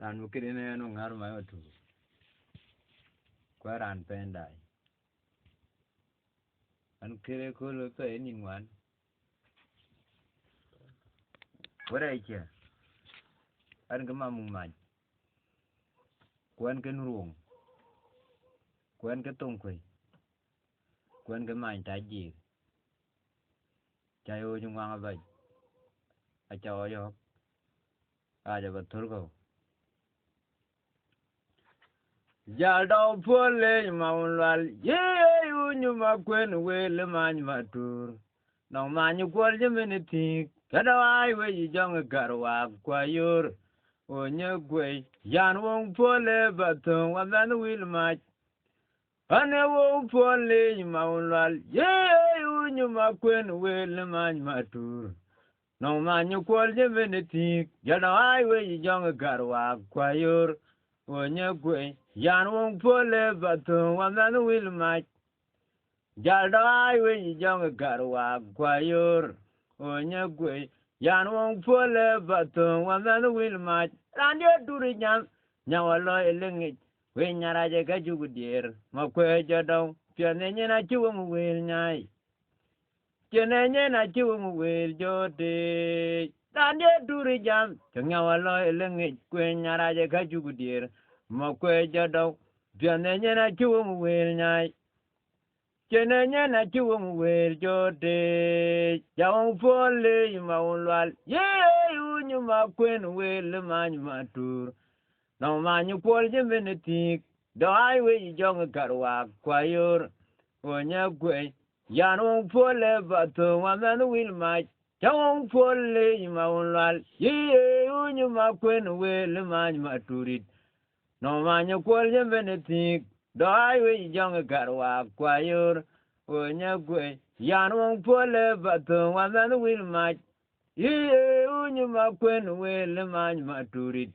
ran mukiri ne no ngar ma yotu kwa ran pendai an kire ko lo to enin wan wara ike an gama mung man kwan ken ruong kwan ke tong kwe kwan ke man ta ji chayo jung wang ba a chawo yo a ja ba turgo Jado pole maunwal ye unyu makwen we le man matur no man kwal jemeniti kada ai we jong garwa kwayor onye gwe yan won pole baton wadan wil ma ane won pole maunwal ye unyu makwen we le man matur no man kwal jemeniti kada ai we jong garwa kwayor onye gwe yan wong pole baton wadan wil ma jaldai we jong garwa kwayor onye gwe yan wong pole baton wadan wil ma rande duri nyam nyawalo elengi we nyaraje ga jugudier makwe jadong pianenye na chiwum wil nyai pianenye na chiwum wil jode rande duri jam nyawalo elengi we nyaraje ga jugudier makwe jadong pianenye na chiwum wil nyai pianenye na chiwum wil jode jawong pole imaunwal ye unyu makwen wil manyu matur no manyu pol jemenetik do ai we jong garwa kwayor onya gwe yanong pole bato wadan wil ma jawong pole imaunwal ye unyu makwen wil manyu maturit no manyu pol jemenetik do ai we jong garwa kwayor onya gwe yanong pole bato wadan wil ma ye unyu makwen wil manyu maturit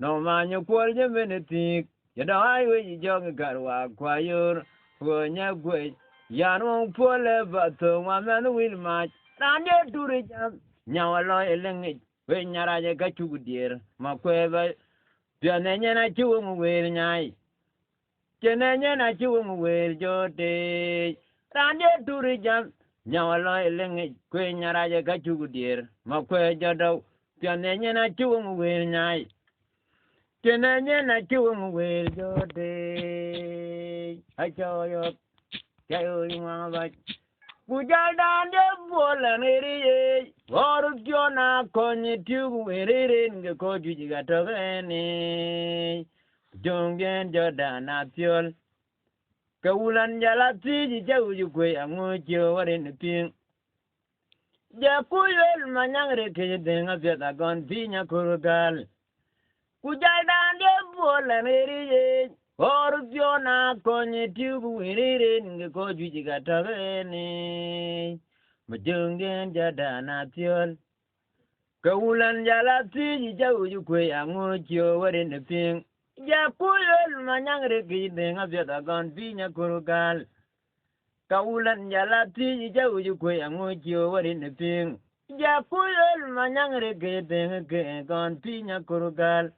no manyu pol jemenetik do ai we jong garwa kwayor onya gwe yanong pole bato wadan wil ma rande duri jam nyawalo elengi we nyaraje ga chugudier makwe ba pianenye na chiwum wil nyai chenenye na chiwum wil jode rande duri jam nyawalo elengi kwe nyaraje ga chugudier makwe jodo pianenye na chiwum wil nyai chenenye na chiwum wil jode achoyo chayo imwa ba Kujaldande bola neriye, oru jona konye tugu werere nge koju jigatogene. Jungen jodana piol, kawulan jala tiji jauju kwe angujo warin ping. Jakuyel manyangre keje denga fiata gon pinya kurugal. Kujaldande bola neriye, oru jona konye tugu werere nge koju jigatogene. Majungen jadana piol, kawulan jala tiji jauju kwe angujo warin ping. Jakuyel manyangre keje denga fiata gon pinya kurugal. Kawulan jala tiji jauju kwe angujo warin ping. Jakuyel manyangre keje denga gon pinya kurugal.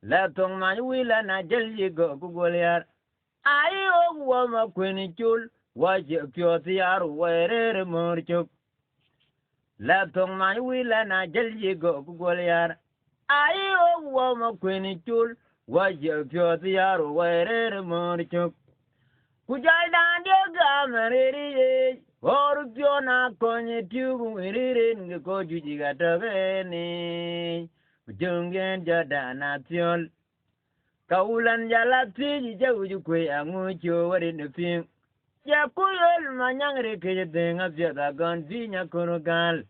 La tong man wila na jelji go kugoliar. Ai o ma kweni chul waje pyoti yar were murchuk. La tong man wila na jelji go kugoliar. Ai o ma kweni chul waje pyoti yar were murchuk. Kujal dande gamariri or piona konye tugu wiriri nge ko juji gatogeni. Jungen jadana piol kaulan jala tiji jauju kwe angucho warin ping. Jakuyel manyangre keje denga fiata gon pinya kurugal.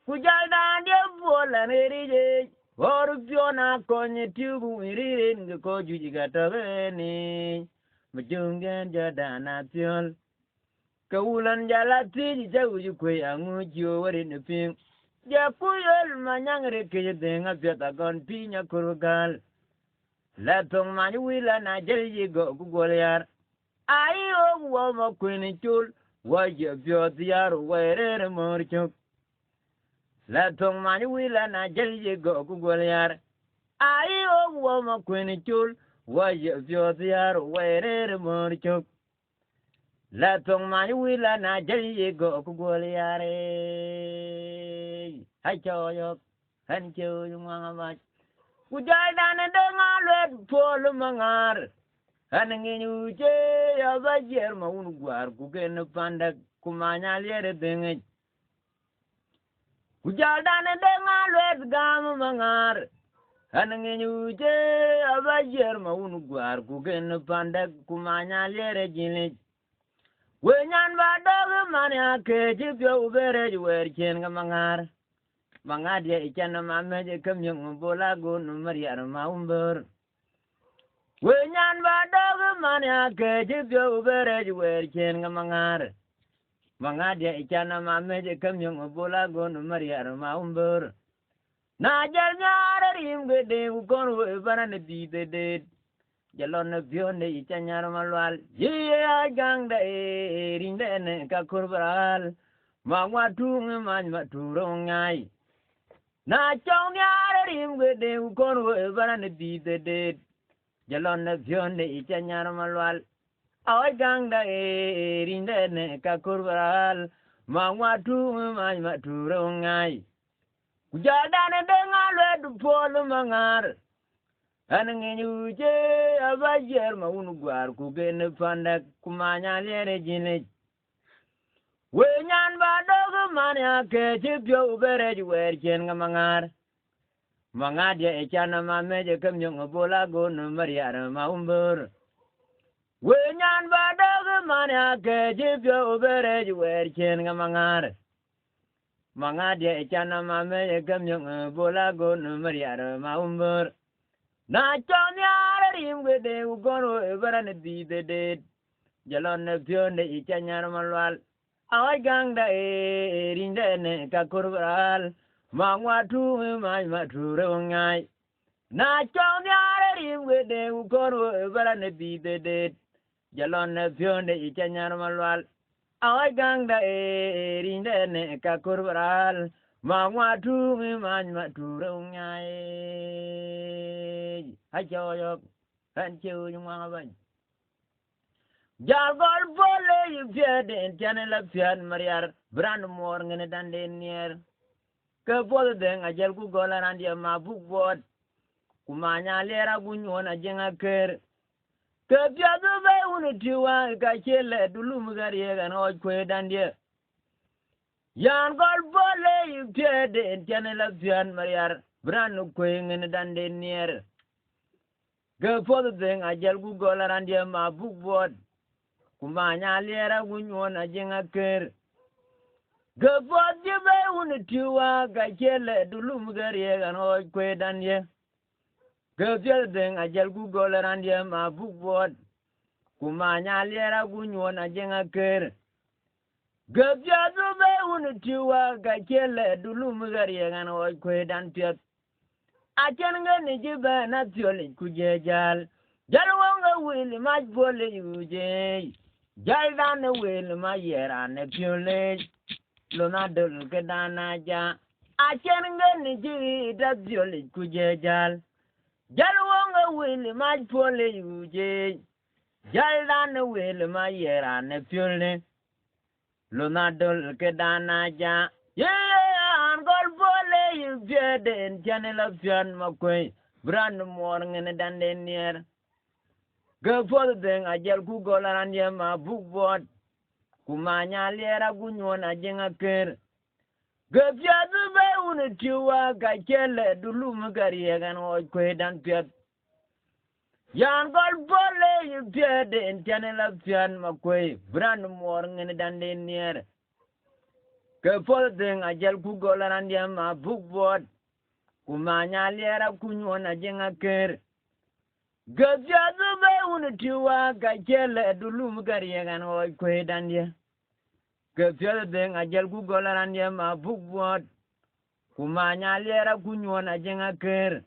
Kujal dande bola nerije or piona konye tugu wiriri nge ko juji gatogeni. Jungen jadana piol kaulan jala tiji jauju kwe angucho warin ping. Jakuyel manyangre keje denga fiata gon pinya kurugal. La tong man wila na jelji go kugoliar. Ai o ma kweni chul waje pyoti yar were murchuk. La tong man wila na jelji go kugoliar. ai o wo ma kwen chul wa ye pyo tiar we re mor chok la tong ma wi la na jali ye go ku go le yare hai cho yo han chu yung ma ma ku dai da na de nga le pol mangar han ngi ñu je ya ba jer ma un gwar ku gen panda ku ma nya le re de ku ja da na de nga le gam mangar han ngi ñu je ya ba jer ma un gwar ku gen panda ku ma nya le re jin Wenyan ba dog man ya ke jip yo bere wer chen ga mangar dia ikan ma me je kam yung bola go no mariar ma umber Wenyan ba dog man ya ke jip yo bere wer chen ga mangar dia ikan ma me je kam yung bola go no mariar ma umber na jar nyar rim ge de kon we baran di de Jalon na biyon de ichanyar malwal ye gang da ring de ne ka kurbal mangwa tung man ma turong ngai na chong yar rim ge de kon we baran di de jalon na biyon de ichanyar malwal ay gang da ring de ne ka kurbal mangwa tung man ma turong ngai kujada ne de ngalwe du pol mangar Anange nyuje abajer ma unugwar kugene panda kumanya lere jine Wenyan ba dogu manya ke chipyo ubere wer chen nga mangar dia echana ma meje kam yung bola go no mariara ma umbur Wenyan ba dogu manya ke chipyo ubere wer chen nga mangar dia echana ma meje kam yung bola go no mariara ma umbur Na chon yar rim ge de ugoro baran di de jalon ne pion de ichanyar malwal awai gang da rin de ne ka kurbal mangwa tu ma tu re ngai na chon yar rim ge de ugoro baran di de jalon ne pion de ichanyar malwal awai gang da rin de ne ka kurbal mangwa tu ma tu re ngai hai cho yo han chiu nhưng mà vậy Jargol bole yu piede tiane la pian mariar brand mor ngene dan den nier ke bol den ajel ku gola randia ma buk bot kumanya lera gunyona jenga ker ke piadu be unu tiwa ka chele dulu mugari ga no kwe dandie yan gol bole yu piede tiane la pian mariar brand kwe ngene dan den nier Ke fodo den ajel gu gola randia ma buk bot kumanya lera gunyona jenga ker Ke fodi be unu tiwa ka chele dulu mugari ga no kwe dandie Ke fiel den ajel gu gola randia ma buk bot kumanya lera gunyona jenga ker Ke fiadu be unu tiwa ka chele dulu mugari ga no kwe dan piet Achenga ni jiba na tioli kujejal Jalwanga wili majbole yuje Jaldana wili mayera ne piole Luna dul kedana ja Achenga ni jiba tioli kujejal Jalwanga wili majbole yuje Jaldana wili mayera ne piole Luna dul kedana ja Gol bole yu piede tiane la pian makwe brand mor ngene dan den nier ge fodo den ajel ku golaran ye ma buk bot kumanya lera gunyona jenga ker ge piadu be unu tiwa ka kele dulu mugari gan o kwe dan piat yan gol bole yu piede tiane la pian makwe brand mor ngene dan den nier Ke fol den ajel ku golaran dia ma buk bot kumanya lera kunyona jenga ker Gaziadu be unu tiwa ka kele dulu mugari gan o kwe dan dia Gaziadu den ajel ku golaran dia ma buk bot kumanya lera kunyona jenga ker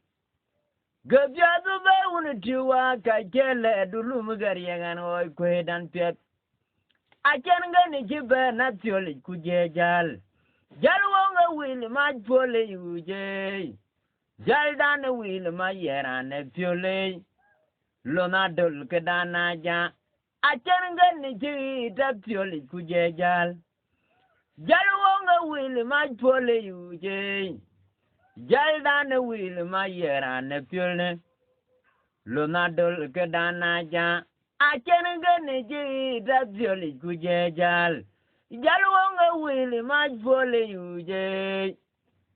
Gaziadu be unu tiwa ka kele dulu mugari gan o kwe dan piet Achenga ni jibe na tioli kujejal Jalwanga wili majpole yuje Jaldan will my year and a pule. Lonadol kedana ja. I can get it up purely kujajal. Jalwonga will my pole you jay. Jaldan will my year and a pule. Lonadol kedana ja. I can get it up purely kujajal. Jalwonga will my pole you jay.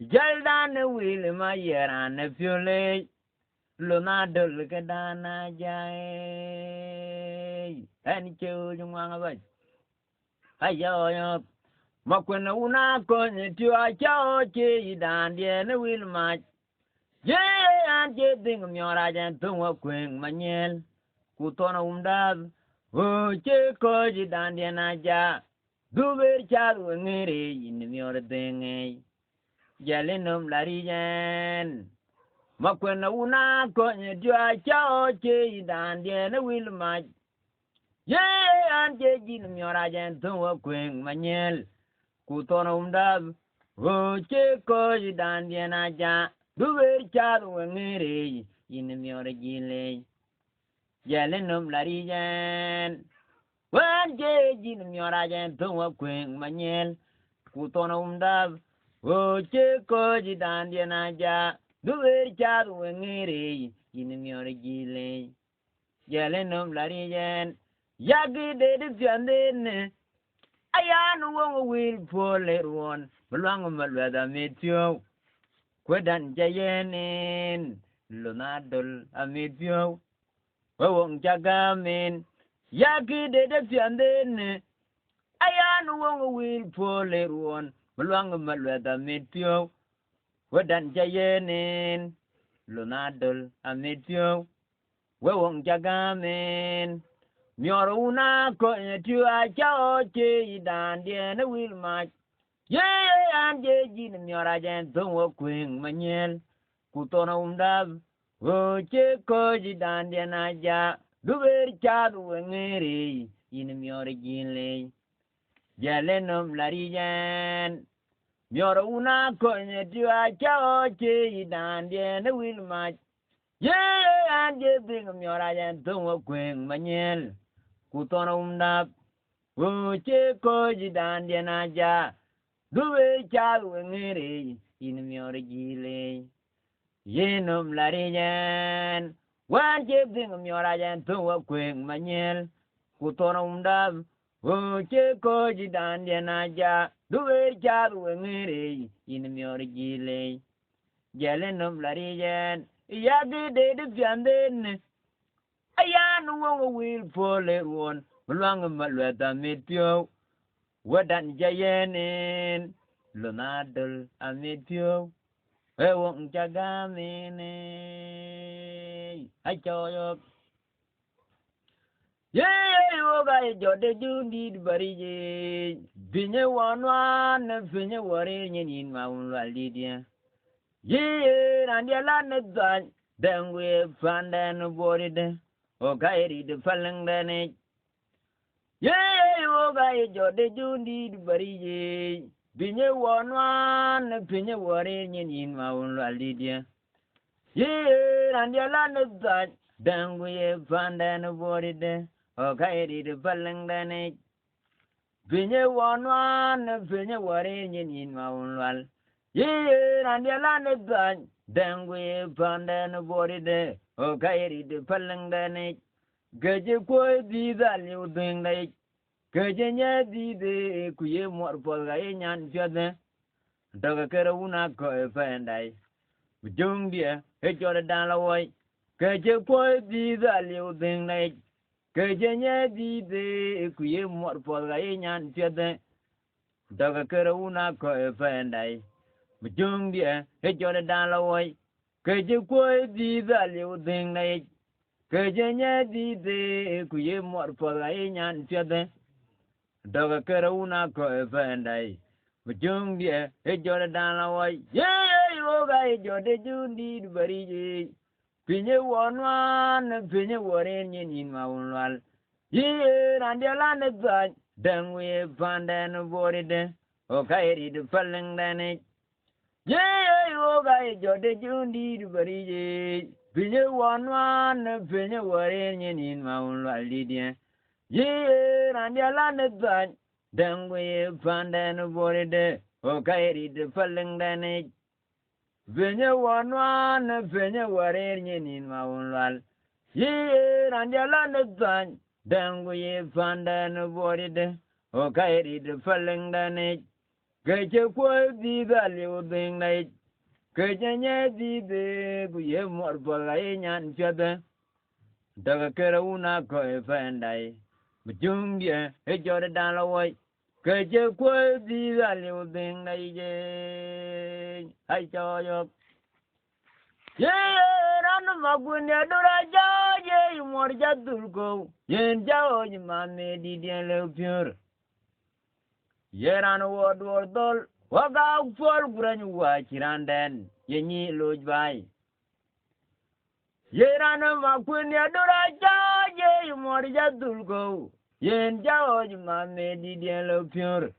Jaldan will my year and a pule. Lonadol kedana jay. And kill you one of us. Ayo, Makwena una konye tiwa chao che dan diene will match. Ye and ye ding myora jan tungwa kweng manyel. Kutona umdab. O che koji dan diena ja. Duber chad wengere in myora dinge. Jalinum larijan. Makwena una konye tiwa chao che dan diene will match. Ye and ye jin myora jan tungwa kweng manyel. Kutona umdab. O che koji dan diena ja. Duber chad wengere in myora jile. Jalinum larijan. Wan je jin myora jan tungwa kweng manyel. Kutona umdab. O che koji dan diena ja. Duber chad wengere in myora jile. Jalinum larijan. Yagi de fiandene. Ayan wong will pull one. Belong malwada metio. Kwedan jayenin. Lunadol ametio. Wong jagamin. Yagi de fiandene. Ayan wong will pull one. Belong malwada metio. Kwedan jayenin. Lunadol ametio. Wong jagamin. Mioruna ko tu a chao che dan diene will match. Ye and ye jin miora jan tungwa kwing manyel. Kutona umdab. O che ko ji dan diena ja. Duber chad wengere in miora jinle. Jalenum larijan. Mioruna ko tu a chao che dan diene will match. Ye and ye bing miora jan tungwa kwing manyel. Kutona umdab. O che koji dan diena ja. Duwe chal wengere in myora jile. Yenum larijan. Wan che bing myora jan tungwa kweng manyel. Kutona umdab. O che koji dan diena ja. Duwe chal wengere in myora jile. Jalenum larijan. Yagi de fianden. Ayan wong will pull it one. Belong malweta metio. Wadan jayenin. Lunadol ametio. Wong jagamine. Achoyok. Ye woga jode jundi barije. Binye wanwan. Binye wari nyin maun walidia. Ye randia lanezan. Dengwe fanden boride. O kairi de falang dane. Ye woga jode jundi barije. Binye wanwan. Binye wari nyin maun walidia. Ye randia lanezan. Dengwe fanden boride. O kairi de falang dane. Binye wanwan. Binye wari nyin maun wal. Ye randia lanezan. Dengwe fanden boride. O kairi de falang dane. Gaje ko di dal yu ding dai. Gaje nya di de kuye mor pol ga nyan fyade. Daga kera una ko fendai. Bujung dia e jora dan la woi. Gaje ko di dal yu ding dai. Gaje nya di de kuye mor pol ga nyan fyade. Daga kera una ko fendai. Bujung dia e jora dan la woi. Gaje ko di dal yu ding dai. Kejenya di de kuye mor pola nyan fyade. Daga kera una ko fendai. Bujung dia e jora dan la woi. Ye yoga e jode jundi barije. Pinye wanwan. Pinye waren nyin maun wal. Ye randiala ne zan. Dengwe fanden boride. O kairi de falang dane. ye yo ga jo de jundi du bari ye pinye wan pinye ware nyin ma un la lidien ye randiala ne tan dangwe pandan boride o kairi de falling dane pinye wan pinye ware nyin ma un la ye randiala ne tan dangwe pandan boride o kairi de falling dane Keche kwa di da liu ding nai, keche nye di de gu ye mor bola ye nyan chade, daga kera una ko e fendai, bujung ye e jore dan la wai, keche kwa di da liu ding nai ye, hai cho yo. Ye ran ma gun ye dura ja ye mor jadul ko, yen jao ji ma me di dien le pure. Yeran word dol waga fol buran wa kiranden yenyi lojbai yeran ma kun ya dura jaje morja dulgo yen jaoj ma me di den lo pure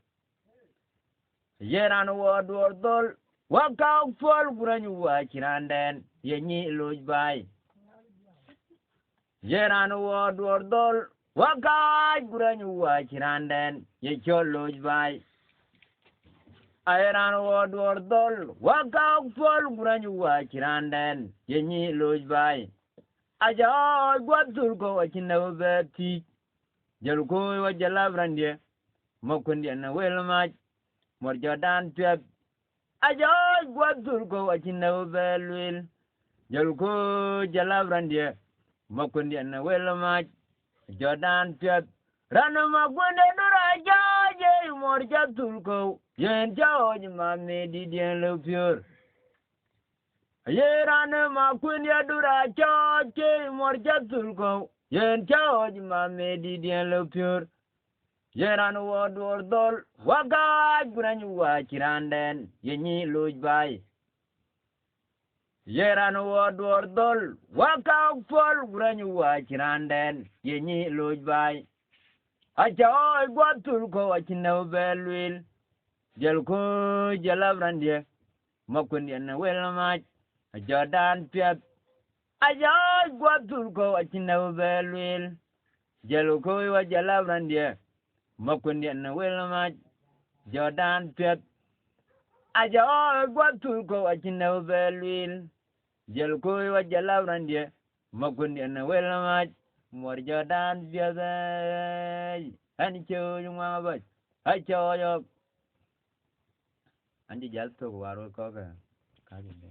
yeran word dol waga fol buran wa kiranden yenyi lojbai yeran word dol waga buran wa kiranden ye chol lojbai Airan word dol waka fol buranyu wa kiranden yenyi lojbai aja gwatul ko wachina wabati jaluko wa jalabrandye mokundi na welma morjodan pep aja gwatul ko wachina wabelwil jaluko jalabrandye mokundi na welma jordan pep ranu makunde duraja je morjatul ko yen jao ji ma me di dien lo pure ye ran ma kun ya dura cha ke mor jatul ko yen jao ji ma me di dien lo pure ye ran wo dol waga guran wa kiranden yenyi loj bai ye ran wo dol waga fol guran wa kiranden yenyi loj bai aja gwatul ko achina belwil Jelko jalabrandye makundi na welma Jordan piat aja gwatul ko achina belwil jelko wa jalabrandye makundi na welma Jordan piat aja gwatul ko achina belwil jelko wa jalabrandye makundi na welma mor Jordan piat ani cho yuma ba acho yo Anji jalto waro ko ka ginde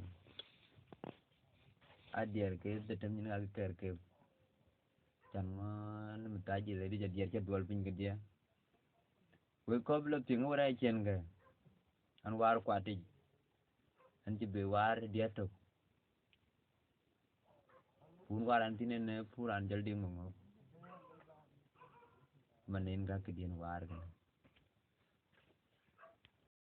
adier ke detem ni ag ter ke chanman mutaji le di jadier ke dol pin ke dia we ko blo pin ora chen ga an war kwati anji be war dia to pun waran tinen ne puran jaldi mo manen ga ke dien war ga